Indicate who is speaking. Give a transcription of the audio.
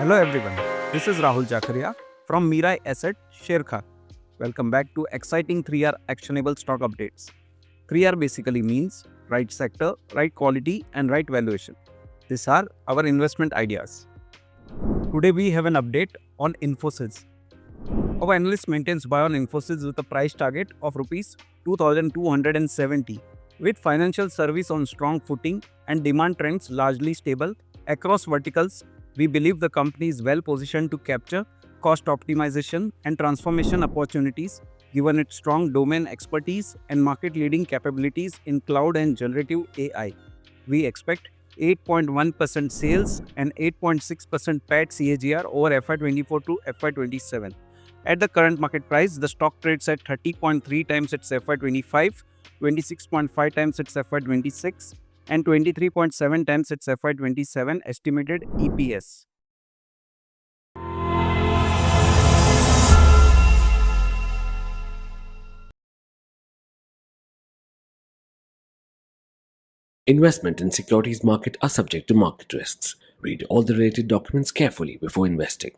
Speaker 1: Hello everyone, this is 𝗬𝗲𝗀𝗃 from Mirae Asset Sharekhan. Welcome back to exciting 3R actionable stock updates. 3R basically means right sector, right quality and right valuation. These are our investment ideas. Today we have an update on Infosys. Our analyst maintains buy on Infosys with a price target of Rs 2,270 with financial service on strong footing and demand trends largely stable across verticals. We believe the company is well positioned to capture cost optimization and transformation opportunities given its strong domain expertise and market-leading capabilities in cloud and generative AI. We expect 8.1% sales and 8.6% PAT CAGR over FY24 to FY27. At the current market price, the stock trades at 30.3 times its FY25, 26.5 times its FY26, and 23.7 times its FY27 estimated EPS.
Speaker 2: Investment in securities market are subject to market risks. Read all the related documents carefully before investing.